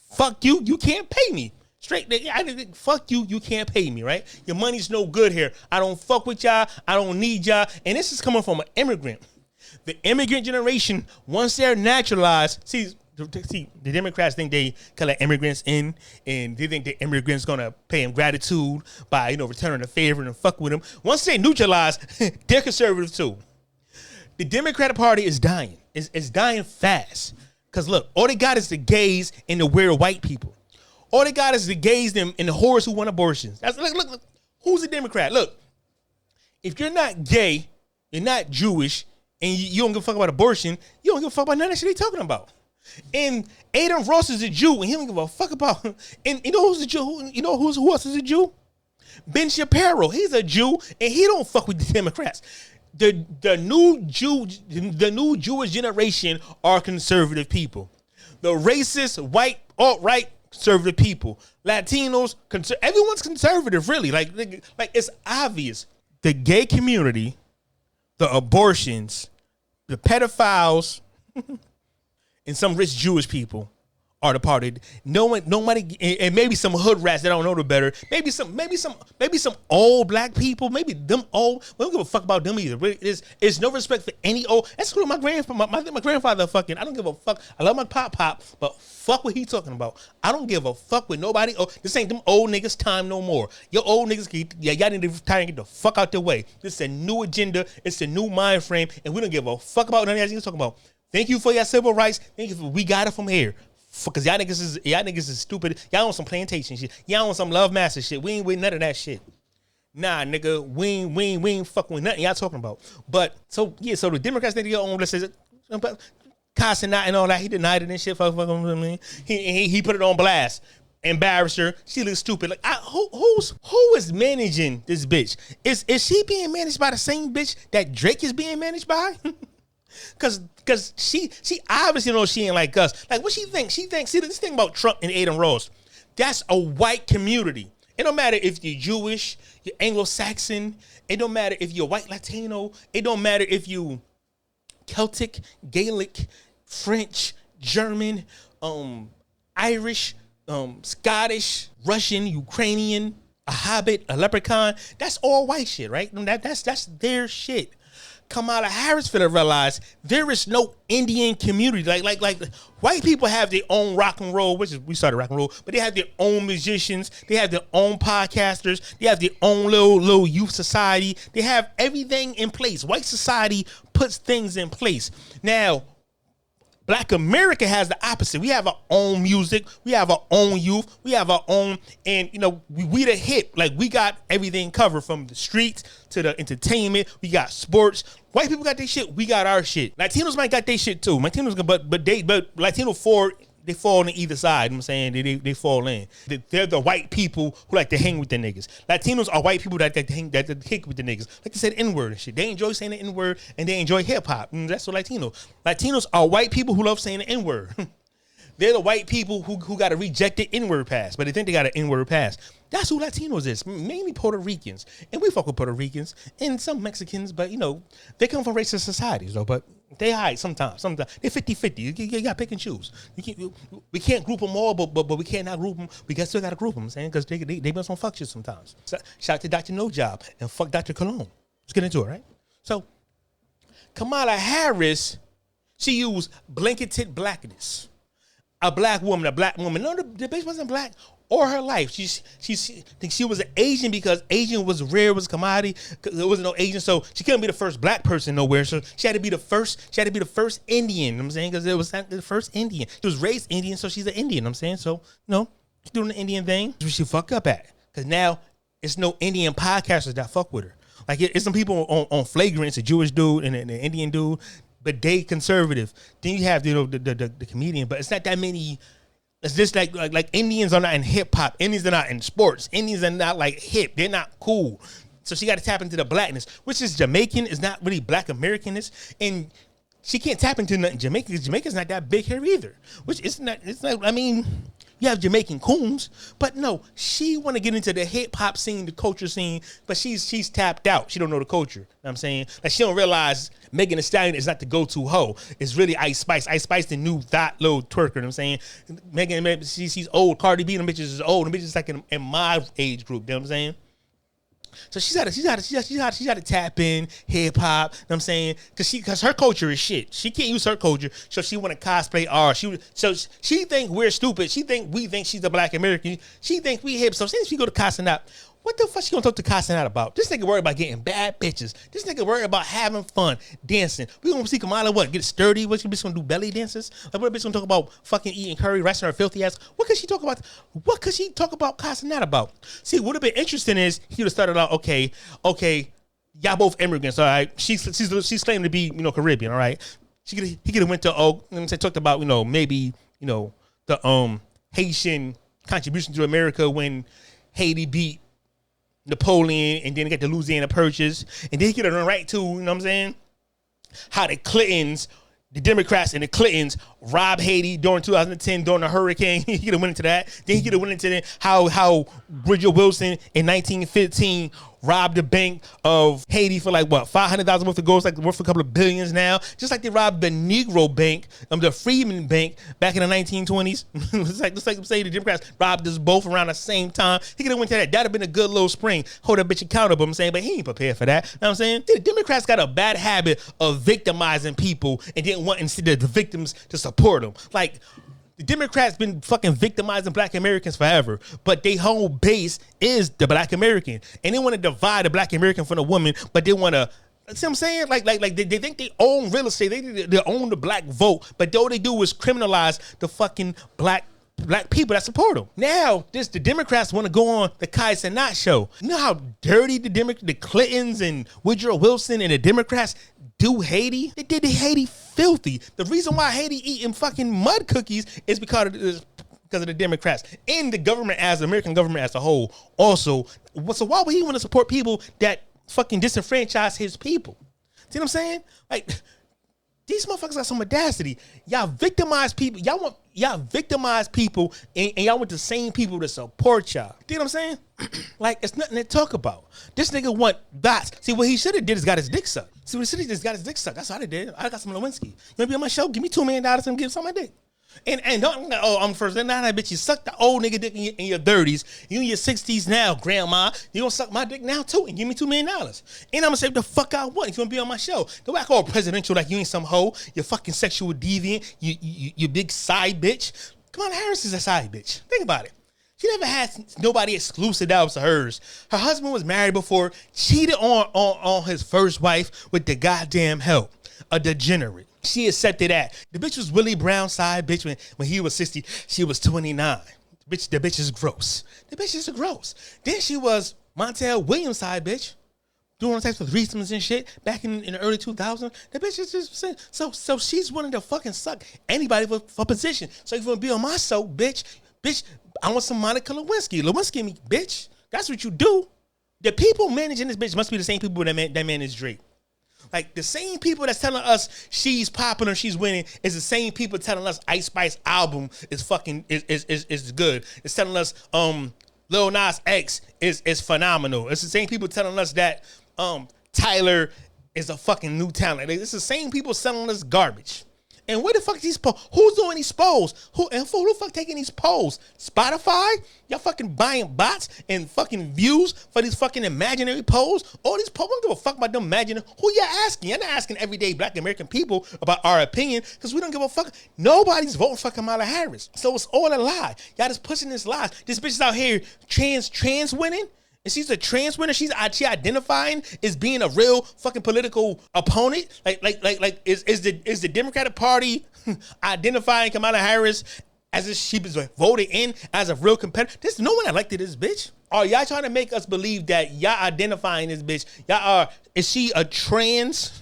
fuck you, you can't pay me. Straight, fuck you, you can't pay me, right? Your money's no good here. I don't fuck with y'all. I don't need y'all. And this is coming from an immigrant. The immigrant generation, once they're naturalized, see, the Democrats think they collect immigrants in, and they think the immigrants gonna pay them gratitude by returning a favor and fuck with them. Once they neutralize, they're conservative too. The Democratic Party is dying. It's dying fast. Cause look, all they got is the gays and the weird white people. All they got is the gays and the whores who want abortions. Look, who's a Democrat? Look, if you're not gay, you're not Jewish, and you don't give a fuck about abortion, you don't give a fuck about none of that shit they talking about. And Adin Ross is a Jew, and he don't give a fuck about him. And you know who's a Jew? You know who else is a Jew? Ben Shapiro. He's a Jew, and he don't fuck with the Democrats. The new Jewish generation are conservative people. The racist, white, alt-right conservative people. Latinos, everyone's conservative, really. Like it's obvious. The gay community, the abortions, the pedophiles, and some rich Jewish people are the party. Nobody, and maybe some hood rats that don't know the better. Maybe some old black people. Maybe them old. We don't give a fuck about them either. It's no respect for any old. That's what my grandfather fucking. I don't give a fuck. I love my pop, but fuck what he talking about. I don't give a fuck with nobody. Oh, this ain't them old niggas' time no more. Your old niggas, y'all need to retire and get the fuck out their way. This is a new agenda. It's a new mind frame, and we don't give a fuck about none of that you're talking about. Thank you for your civil rights. Thank you for we got it from here. Cause y'all niggas is stupid. Y'all on some plantation shit. Y'all on some love master shit. We ain't with none of that shit. Nah, nigga, we ain't fucking with nothing y'all talking about. But so the Democrats need to go on. Let's say Cenat and all that. He denied it and shit. He put it on blast. Embarrassed her. She looks stupid. Like who is managing this bitch? Is she being managed by the same bitch that Drake is being managed by? Cause she obviously knows she ain't like us. Like what she thinks? See this thing about Trump and Adin Ross. That's a white community. It don't matter if you're Jewish, you're Anglo-Saxon. It don't matter if you're white Latino. It don't matter if you Celtic, Gaelic, French, German, Irish, Scottish, Russian, Ukrainian, a hobbit, a leprechaun. That's all white shit, right? That's their shit. Kamala Harris finna realize there is no Indian community. Like white people have their own rock and roll, which is we started rock and roll, but they have their own musicians, they have their own podcasters, they have their own little youth society. They have everything in place. White society puts things in place. Now, Black America has the opposite. We have our own music. We have our own youth. We have our own, and we the hip. Like we got everything covered from the streets to the entertainment. We got sports. White people got their shit. We got our shit. Latinos might got their shit too. Latinos, but Latino they fall on either side. You know what I'm saying they fall in. They're the white people who like to hang with the niggas. Latinos are white people that hang with the niggas. Like they said N-word and shit. They enjoy saying the N-word and they enjoy hip hop. That's what Latinos are white people who love saying the N-word. They're the white people who got a rejected N-word pass, but they think they got an N-word pass. That's who Latinos is, mainly Puerto Ricans. And we fuck with Puerto Ricans and some Mexicans, but they come from racist societies though, but they hide sometimes. They're 50-50. You got to pick and choose. We can't group them all, but we can't not group them. We still got to group them, saying, because they been some fuck shit sometimes. So, shout out to Dr. No Job and fuck Dr. Cologne. Let's get into it, right? So, Kamala Harris, she used blanketed blackness. A black woman. No, the bitch wasn't black or her life. She thinks she was an Asian because Asian was rare, was a commodity. There wasn't no Asian, so she couldn't be the first black person nowhere. So she had to be the first. She had to be the first Indian. You know what I'm saying, because it was the first Indian. She was raised Indian, so she's an Indian. You know what I'm saying, so she's doing the Indian thing. That's what she fuck up at, because now it's no Indian podcasters that fuck with her. Like it's some people on Flagrant. It's a Jewish dude and an Indian dude. But they conservative. Then you have the comedian, but it's not that many. It's just like Indians are not in hip hop. Indians are not in sports. Indians are not like hip. They're not cool. So she got to tap into the blackness, which is Jamaican. Is not really Black Americanness, and she can't tap into nothing Jamaican because Jamaica's not that big here either. Which it's not. It's not. I mean, you have Jamaican coons, but no, she want to get into the hip hop scene, the culture scene, but she's tapped out. She don't know the culture. You know what I'm saying? Like she don't realize Megan Thee Stallion is not the go-to hoe. It's really Ice Spice. Ice Spice the new thought little twerker. You know what I'm saying? Megan, she's old. Cardi B, them bitches is old. Them bitches is like in my age group. You know what I'm saying? So she's got to tap in hip hop. You know what I'm saying? Because her culture is shit. She can't use her culture, so she want to cosplay art. She think we're stupid. We think she's a Black American. She think we hip. So since we go to Cenat, what the fuck she gonna talk to Cenat about? This nigga worried about getting bad bitches. This nigga worried about having fun, dancing. We gonna see Kamala get sturdy? What, she bitch gonna do belly dances? Like what bitch gonna talk about fucking eating curry, resting her filthy ass? What could she talk about? What could she talk about Cenat about? See, what would have been interesting is he would have started out, okay, y'all both immigrants, all right? She's claiming to be, Caribbean, all right? he could have went to talked about maybe the Haitian contribution to America when Haiti beat Napoleon and then get the Louisiana Purchase, and then he could have run right to what I'm saying, how the Clintons, the Democrats and the Clintons robbed Haiti during 2010 during the hurricane. He could have went into that. Then he could have went into how Bridget Wilson in 1915 robbed the bank of Haiti for like what, $500,000 worth of gold, like worth a couple of billions now. Just like they robbed the Negro Bank, the Freedmen Bank back in the 1920s. It's like I'm saying the Democrats robbed us both around the same time. He could have went to that. That'd have been a good little spring. Hold that bitch accountable. I'm saying, but he ain't prepared for that. You know what I'm saying? The Democrats got a bad habit of victimizing people and didn't want the victims to support them. Like, the Democrats been fucking victimizing black Americans forever, but their whole base is the black American. And they want to divide the black American from the woman, but they want to, see what I'm saying? Like they think they own real estate. They own the black vote, but all they do is criminalize the fucking black people that support them. Now, the Democrats want to go on the Cenat show. You know how dirty the Clintons and Woodrow Wilson and the Democrats do Haiti? They did Haiti filthy. The reason why Haiti eating fucking mud cookies is because of the Democrats and the government the American government as a whole. Also, so why would he want to support people that fucking disenfranchise his people? See what I'm saying? Like, these motherfuckers got some audacity. Y'all victimize people. Y'all victimize people, and y'all want the same people to support y'all. You know what I'm saying? Like, it's nothing to talk about. This nigga want dots. See, what he should have did is got his dick sucked. See, what he should have did is got his dick sucked. That's what I did. I got some Lewinsky. You want to be on my show? Give me $2 million and give some of my dick. And don't, I'm first. Then that bitch, you suck the old nigga dick in your 30s. You in your 60s now, grandma. You gonna suck my dick now too and give me $2 million. And I'm gonna say what the fuck I want if you wanna be on my show. Don't act all presidential like you ain't some hoe. You fucking sexual deviant. You big side bitch. Kamala Harris is a side bitch. Think about it. She never had nobody exclusive that was hers. Her husband was married before, cheated on his first wife with the goddamn help. A degenerate. She accepted that. The bitch was Willie Brown's side bitch when he was 60. She was 29. The bitch is gross. The bitch is gross. Then she was Montel Williams' side bitch. Doing all types of threesomes and shit back in the early 2000s. The bitch is just so she's willing to fucking suck anybody for position. So if you want to be on my show, bitch, I want some Monica Lewinsky. Lewinsky me, bitch. That's what you do. The people managing this bitch must be the same people that manage Drake. Like, the same people that's telling us she's popular, she's winning, is the same people telling us Ice Spice album is fucking is good. It's telling us Lil Nas X is phenomenal. It's the same people telling us that Tyler is a fucking new talent. It's the same people selling us garbage. And where the fuck is these polls? Who's doing these polls? Who the fuck taking these polls? Spotify? Y'all fucking buying bots and fucking views for these fucking imaginary polls? All these polls, I don't give a fuck about them imaginary. Who y'all asking? You're not asking everyday black American people about our opinion because we don't give a fuck. Nobody's voting for Kamala Harris. So it's all a lie. Y'all just pushing this lie. This bitch is out here trans winning. And she's a trans winner. She identifying as being a real fucking political opponent. Like is the Democratic Party identifying Kamala Harris as if she was voted in as a real competitor? There's no one elected this bitch. Are y'all trying to make us believe that y'all identifying this bitch? Is she a trans?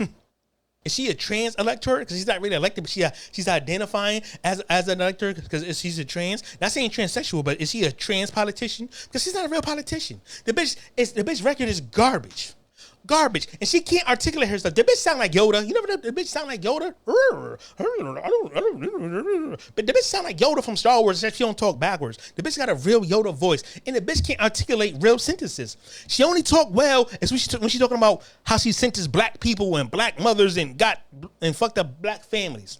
Is she a trans elector? Because she's not really elected, but she's identifying as an elector because she's a trans. Not saying transsexual, but is she a trans politician? Because she's not a real politician. The bitch record is garbage. Garbage. And she can't articulate herself. The bitch sound like Yoda. You know the bitch sound like Yoda? But the bitch sound like Yoda from Star Wars, except she don't talk backwards. The bitch got a real Yoda voice. And the bitch can't articulate real sentences. She only talk well when she's talking about how she sentenced black people and black mothers and fucked up black families.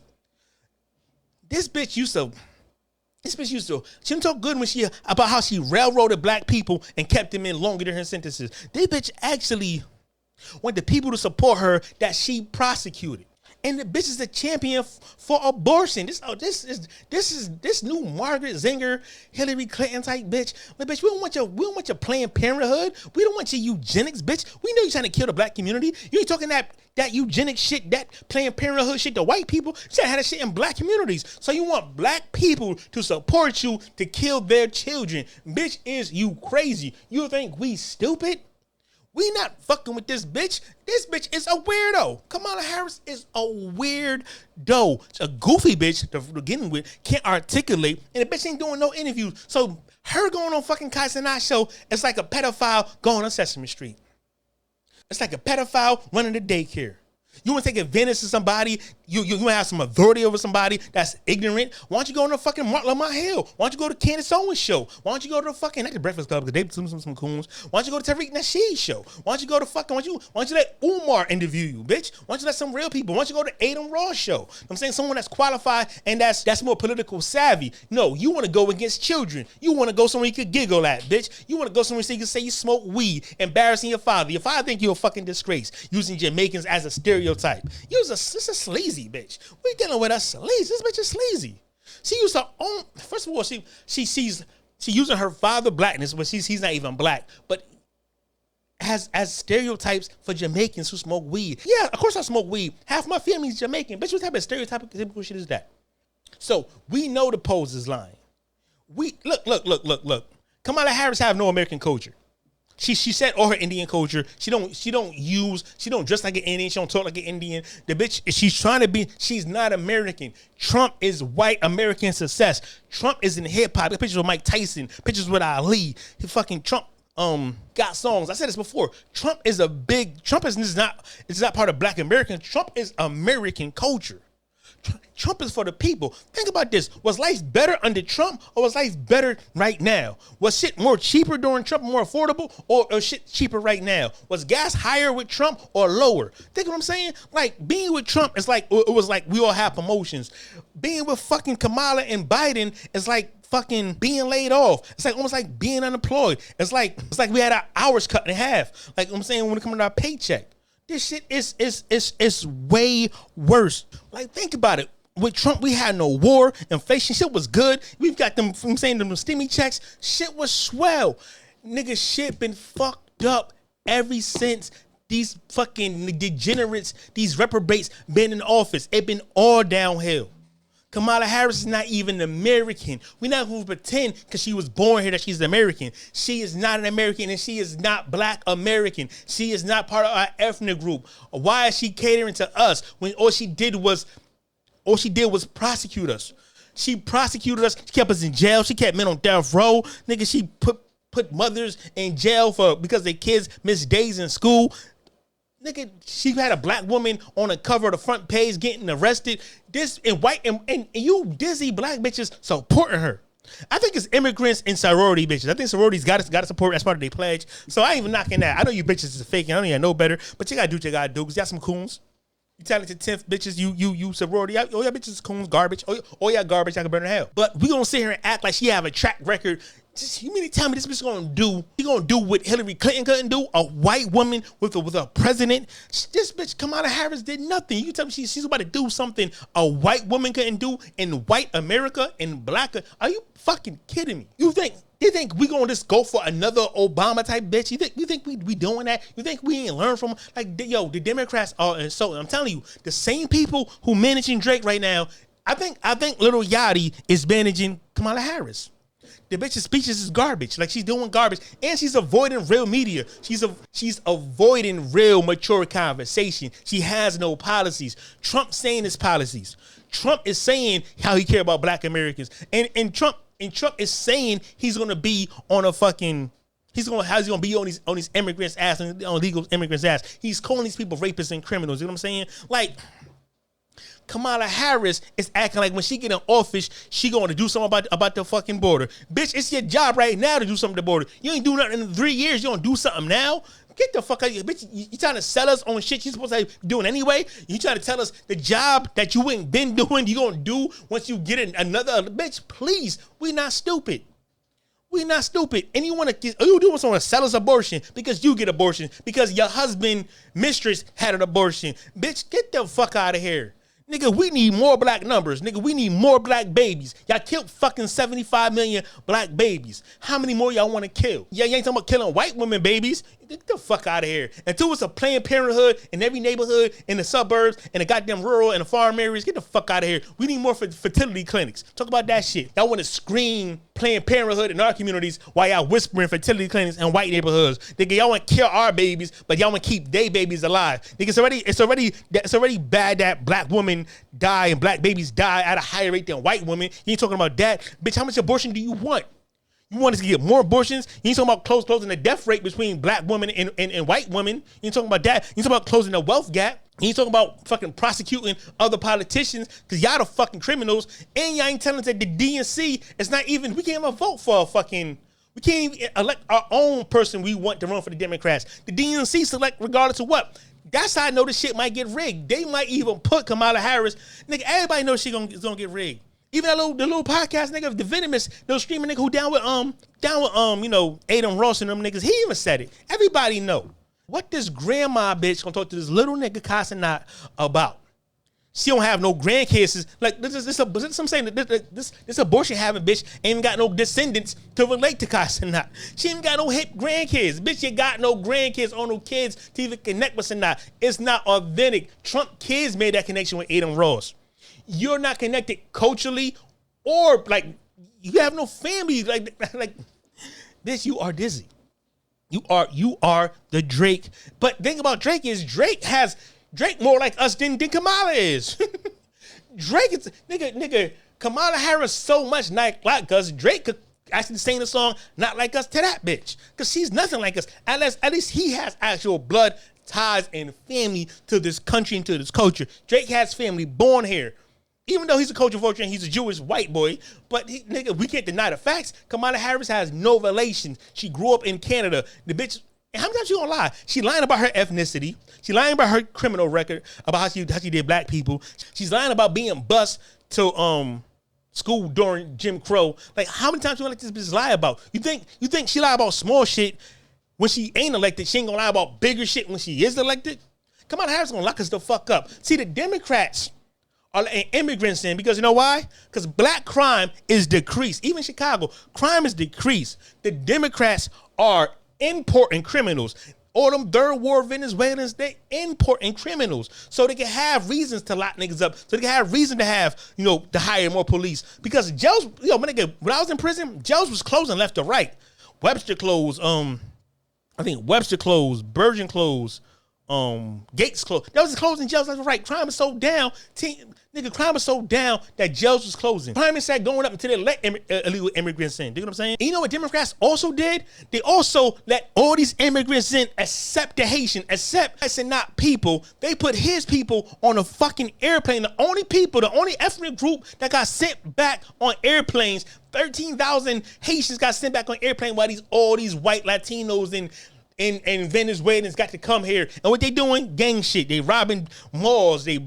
This bitch used to, she didn't talk good about how she railroaded black people and kept them in longer than her sentences. This bitch actually want the people to support her that she prosecuted. And the bitch is a champion for abortion. This new Margaret Zinger, Hillary Clinton type bitch. But bitch, we don't want your Planned Parenthood. We don't want your eugenics, bitch. We know you're trying to kill the black community. You ain't talking that eugenic shit, that Planned Parenthood shit to white people. You trying to have that shit in black communities. So you want black people to support you to kill their children. Bitch, is you crazy? You think we stupid? We not fucking with this bitch. This bitch is a weirdo. Kamala Harris is a weirdo. She's a goofy bitch to begin with, can't articulate, and the bitch ain't doing no interviews. So her going on fucking Cenat show is like a pedophile going on Sesame Street. It's like a pedophile running a daycare. You want to take advantage of somebody, you want to have some authority over somebody that's ignorant. Why don't you go on the fucking Mark Lamont Hill? Why don't you go to Candace Owens show? Why don't you go to the fucking, not the Breakfast Club, because they some coons. Why don't you go to Tariq Nasheed's show? Why don't you go to fucking, why don't you let Umar interview you, bitch? Why don't you let some real people? Why don't you go to Adin Ross show? I'm saying someone that's qualified and that's more political savvy. No, you want to go against children. You want to go somewhere you could giggle at, bitch. You want to go somewhere so you can say you smoke weed, embarrassing your father. Your father think you're a fucking disgrace, using Jamaicans as a stereotype. It's a sleazy bitch. We dealing with a sleazy. This bitch is sleazy. She used her own. First of all, she using her father blackness, but he's not even black. But as stereotypes for Jamaicans who smoke weed. Yeah, of course I smoke weed. Half my family's Jamaican. Bitch, what type of stereotypical shit is that? So we know the pose is lying. We look. Kamala Harris have no American culture. She said all her Indian culture. She don't dress like an Indian. She don't talk like an Indian. The bitch, she's not American. Trump is white American success. Trump is in hip hop. Pictures with Mike Tyson, pictures with Ali. Trump got songs. I said this before. Trump is not part of Black American. Trump is American culture. Trump is for the people. Think about this. Was life better under Trump or was life better right now? Was shit more cheaper during Trump, more affordable, or shit cheaper right now? Was gas higher with Trump or lower? Think what I'm saying? Like being with Trump is like, it was like we all have promotions. Being with fucking Kamala and Biden is like fucking being laid off. It's like almost like being unemployed. It's like we had our hours cut in half. Like I'm saying when it comes to our paycheck. This shit is way worse. Like, think about it. With Trump, we had no war. Inflation shit was good. We've got them, I'm saying, them stimmy checks. Shit was swell. Nigga, shit been fucked up ever since these fucking degenerates, these reprobates been in office. It been all downhill. Kamala Harris is not even American. We're not going to pretend because she was born here that she's American. She is not an American and she is not Black American. She is not part of our ethnic group. Why is she catering to us when all she did was prosecute us? She prosecuted us. She kept us in jail. She kept men on death row. Nigga, she put mothers in jail because their kids missed days in school. Nigga, she had a Black woman on the cover of the front page getting arrested. This and white and you dizzy Black bitches supporting her. I think it's immigrants and sorority bitches. I think sororities got to support as part of their pledge. So I ain't even knocking that. I know you bitches is faking. I don't even know better, but you gotta do what you gotta do because y'all some coons. You talented 10th bitches, you sorority. All y'all bitches is coons, garbage. All y'all garbage, y'all can burn in hell. But we gonna sit here and act like she have a track record. You mean to tell me this bitch gonna do what Hillary Clinton couldn't do? A white woman with a president? This bitch Kamala Harris did nothing. You tell me she's about to do something a white woman couldn't do in white America, in Black? Are you fucking kidding me? You think we gonna just go for another Obama type bitch? You think we doing that? You think we ain't learn from the Democrats are insulting? I'm telling you, the same people who managing Drake right now. I think Little Yachty is managing Kamala Harris. The bitch's speeches is garbage. Like she's doing garbage, and she's avoiding real media. She's avoiding real mature conversation. She has no policies. Trump saying his policies. Trump is saying how he care about Black Americans, and Trump is saying he's gonna be on a fucking. He's gonna be on these immigrants' ass, on illegal immigrants' ass. He's calling these people rapists and criminals. You know what I'm saying? Like. Kamala Harris is acting like when she get in office, she going to do something about the fucking border. Bitch, it's your job right now to do something to the border. You ain't do nothing in 3 years. You don't do something now? Get the fuck out of here. Bitch, you trying to sell us on shit you supposed to be doing anyway? You trying to tell us the job that you ain't been doing, you going to do once you get in another? Bitch, please. We not stupid. We not stupid. And you want to, you doing something to sell us abortion because you get abortion because your husband, mistress had an abortion. Bitch, get the fuck out of here. Nigga, we need more Black numbers. Nigga, we need more Black babies. Y'all killed fucking 75 million Black babies. How many more y'all want to kill? Yeah, you ain't talking about killing white women babies. Get the fuck out of here. Until it's a Planned Parenthood in every neighborhood, in the suburbs, in the goddamn rural and the farm areas, get the fuck out of here. We need more fertility clinics. Talk about that shit. Y'all want to scream Planned Parenthood in our communities while y'all whispering fertility clinics in white neighborhoods. Nigga, y'all want to kill our babies, but y'all want to keep their babies alive. Nigga, it's already bad that black women die and black babies die at a higher rate than white women. You ain't talking about that. Bitch, how much abortion do you want? You want us to get more abortions? You ain't talking about closing the death rate between black women and white women. You ain't talking about that. You ain't talking about closing the wealth gap. You ain't talking about fucking prosecuting other politicians because y'all the fucking criminals. And y'all ain't telling us that the DNC is not even, we can't even vote for we can't even elect our own person we want to run for the Democrats. The DNC select regardless of what. That's how I know this shit might get rigged. They might even put Kamala Harris. Nigga, everybody knows she's gonna get rigged. Even the little podcast nigga, the venomous, little streaming nigga who down with Adin Ross and them niggas, he even said it. Everybody know. What this grandma bitch gonna talk to this little nigga Cenat about? She don't have no grandkids. Like this I'm saying that this abortion having bitch ain't even got no descendants to relate to Cenat. She ain't got no hip grandkids. Bitch, you got no grandkids or no kids to even connect with Cenat. It's not authentic. Trump kids made that connection with Adin Ross. You're not connected culturally or like you have no family. Like this, you are dizzy. You are the Drake. But thing about Drake is Drake more like us than Kamala is. Drake is nigga. Kamala Harris so much not like us. Drake could actually sing the song "Not Like Us" to that bitch because she's nothing like us. At least he has actual blood ties and family to this country and to this culture. Drake has family born here. Even though he's a culture vulture and he's a Jewish white boy, but nigga, we can't deny the facts. Kamala Harris has no relations. She grew up in Canada. The bitch, and how many times you gonna lie? She lying about her ethnicity. She lying about her criminal record, about how she did black people. She's lying about being bused to school during Jim Crow. Like, how many times you gonna let this bitch lie about? You think she lie about small shit when she ain't elected? She ain't gonna lie about bigger shit when she is elected? Kamala Harris gonna lock us the fuck up. See, the Democrats are letting immigrants in because you know why? Because black crime is decreased. Even Chicago, crime is decreased. The Democrats are importing criminals. All them third war Venezuelans, they importing criminals so they can have reasons to lock niggas up. So they can have reason to have, to hire more police. Because jails, when I was in prison, jails was closing left to right. Webster closed, I think Webster closed, Bergen closed, Gates closed. That was closing jails left to right. Crime is so down. Crime is so down that jails was closing. Crime is going up until they let illegal immigrants in. You know what I'm saying? And you know what Democrats also did? They also let all these immigrants in, except the Haitian, except Cenat people. They put his people on a fucking airplane. The only ethnic group that got sent back on airplanes, 13,000 Haitians got sent back on airplane while all these white Latinos and Venezuelans got to come here. And what they doing? Gang shit. They robbing malls. They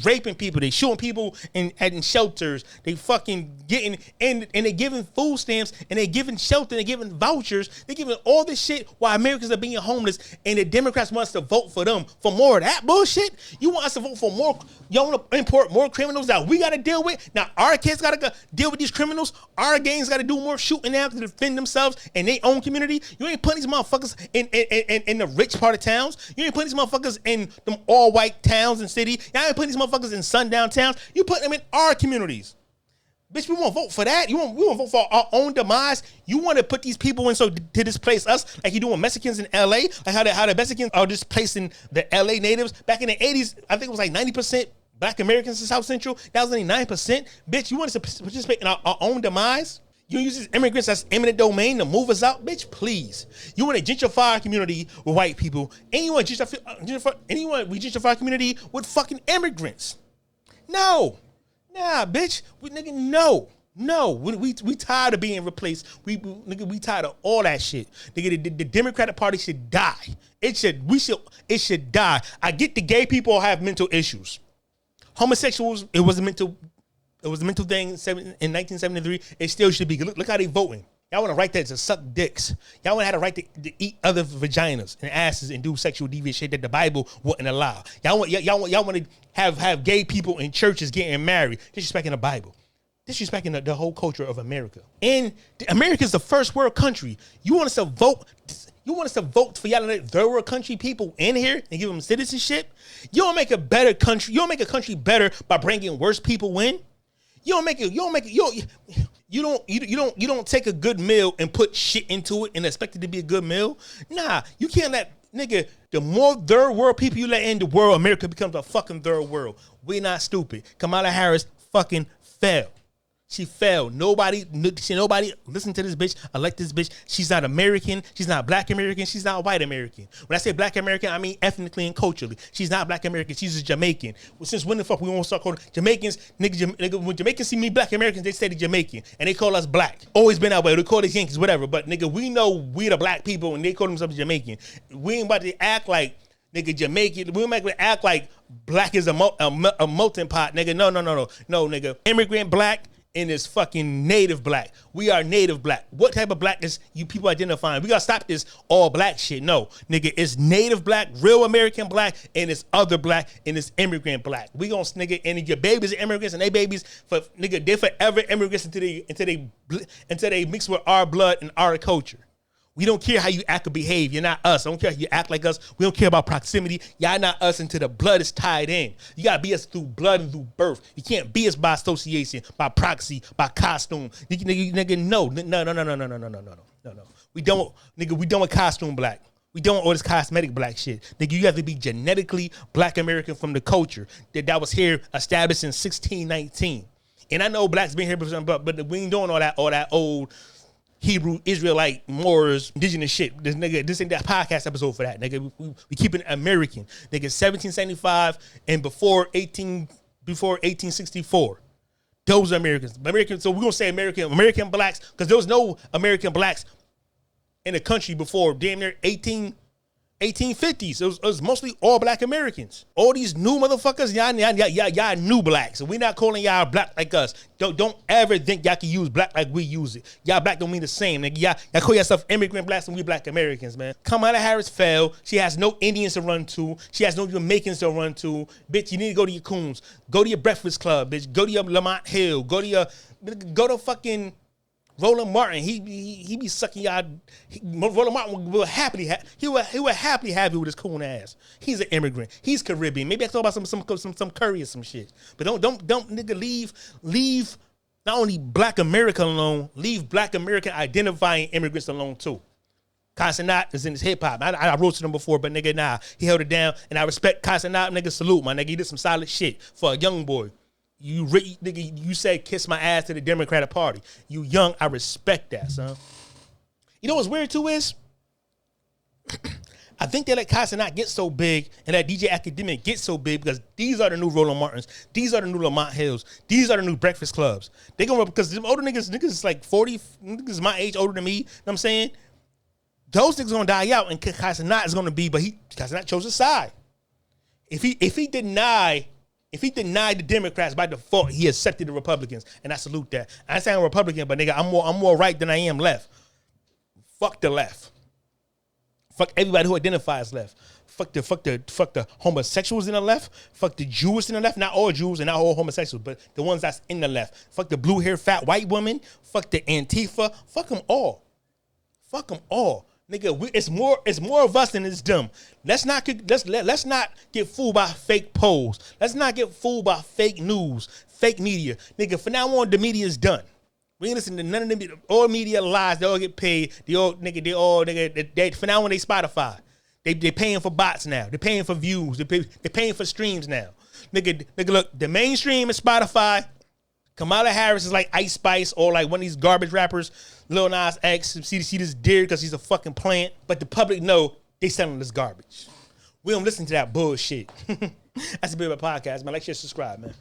raping people. They shooting people in shelters. They fucking getting, and they giving food stamps, and they giving shelter, and they giving vouchers. They giving all this shit while Americans are being homeless, and the Democrats want us to vote for them. For more of that bullshit? You want us to vote for more? Y'all want to import more criminals that we got to deal with? Now our kids got to deal with these criminals? Our gangs got to do more shooting now to defend themselves and their own community? You ain't putting these motherfuckers in the rich part of towns. You ain't putting these motherfuckers in them all white towns and city. Y'all ain't putting these motherfuckers in sundown towns. You putting them in our communities. Bitch, we won't vote for that. We won't vote for our own demise. You want to put these people in to displace us like you doing Mexicans in LA? Like how the Mexicans are displacing the LA natives. Back in the 80s, I think it was like 90% black Americans in South Central. That was only 9%. Bitch, you want us to participate in our own demise? You use these immigrants as eminent domain to move us out? Bitch, please. You want to gentrify our community with white people. And you want to gentrify our community with fucking immigrants. No. Nah, bitch. No. We tired of being replaced. We tired of all that shit. Nigga, the Democratic Party should die. It should die. I get the gay people have mental issues. Homosexuals, it was a mental thing in 1973. It still should be. Look how they voting. Y'all want to write that to suck dicks. Y'all want to have a right to eat other vaginas and asses and do sexual deviant shit that the Bible wouldn't allow. Y'all want to have gay people in churches getting married, disrespecting the Bible. disrespecting the whole culture of America. And America is the first world country. You want us to vote? You want us to vote for y'all third world country people in here and give them citizenship? You don't make a better country. You don't make a country better by bringing worse people in. You don't take a good meal and put shit into it and expect it to be a good meal. Nah, you can't let nigga. The more third world people you let in the world, America becomes a fucking third world. We not stupid. Kamala Harris fucking fell. She failed. Nobody listen to this bitch, elect this bitch. She's not American. She's not black American. She's not white American. When I say black American, I mean ethnically and culturally. She's not black American. She's a Jamaican. Well, since when the fuck we won't start calling Jamaicans, nigga, when Jamaicans see me black Americans, they say the Jamaican. And they call us black. Always been that way. They call us Yankees, whatever. But nigga, we know we the black people and they call themselves Jamaican. We ain't about to act like nigga Jamaican. We ain't about to act like black is a melting pot, nigga. No, nigga. Immigrant black and it's fucking native black. We are native black. What type of black is you people identifying? We gotta stop this all black shit. No, nigga, it's native black, real American black, and it's other black, and it's immigrant black. We gonna nigga, and your babies are immigrants, and they babies for nigga, they forever immigrants until they mix with our blood and our culture. We don't care how you act or behave. You're not us. I don't care how you act like us. We don't care about proximity. Y'all not us until the blood is tied in. You got to be us through blood and through birth. You can't be us by association, by proxy, by costume. Nigga, no. We don't, nigga, we don't want costume black. We don't want all this cosmetic black shit. Nigga, you have to be genetically black American from the culture that was here established in 1619. And I know blacks been here before, but we ain't doing all that old Hebrew, Israelite, Moors, indigenous shit. This ain't that podcast episode for that, nigga. We keep it American. Nigga, 1775 and before 1864. Those are Americans. So we're gonna say American blacks, because there was no American blacks in the country before damn near 1850s. It was mostly all black Americans. All these new motherfuckers, y'all new blacks. So we not calling y'all black like us. Don't ever think y'all can use black like we use it. Y'all black don't mean the same, nigga. Y'all call yourself immigrant blacks and we black Americans, man. Kamala Harris fell. She has no Indians to run to. She has no Jamaicans to run to. Bitch, you need to go to your coons. Go to your Breakfast Club, bitch. Go to your Lamont Hill. Go to fucking Roland Martin. He be sucking y'all. Roland Martin will happily have you with his coon ass. He's an immigrant. He's Caribbean. Maybe I talk about some curry or some shit. But don't nigga leave not only black America alone, leave black American identifying immigrants alone too. Cenat is in his hip hop. I roasted him before, but nigga, nah, he held it down, and I respect Cenat. Nigga, salute my nigga. He did some solid shit for a young boy. You said kiss my ass to the Democratic Party. You young, I respect that, son. You know what's weird too is, I think they let Cenat get so big and that DJ Academic get so big because these are the new Roland Martins. These are the new Lamont Hills. These are the new Breakfast Clubs. They gonna, because them older niggas is like 40, niggas my age, older than me. You know what I'm saying? Those niggas gonna die out and Cenat is gonna be, but Cenat chose a side. If he denied the Democrats by default, he accepted the Republicans, and I salute that. I ain't saying I'm a Republican, but nigga, I'm more right than I am left. Fuck the left. Fuck everybody who identifies left. Fuck the homosexuals in the left. Fuck the Jews in the left. Not all Jews and not all homosexuals, but the ones that's in the left. Fuck the blue hair fat white woman. Fuck the Antifa. Fuck them all. Fuck them all. Nigga, it's more of us than it's them. Let's not get fooled by fake polls. Let's not get fooled by fake news, fake media. Nigga, from now on, the media is done. We ain't listen to none of them. All media lies. They all get paid. They for now on they Spotify. They paying for bots now. They paying for views. They paying for streams now. Nigga, look, the mainstream is Spotify. Kamala Harris is like Ice Spice or like one of these garbage rappers, Lil Nas X. See this deer because he's a fucking plant. But the public know they selling this garbage. We don't listen to that bullshit. That's a bit of a podcast, man. Like, share, subscribe, man.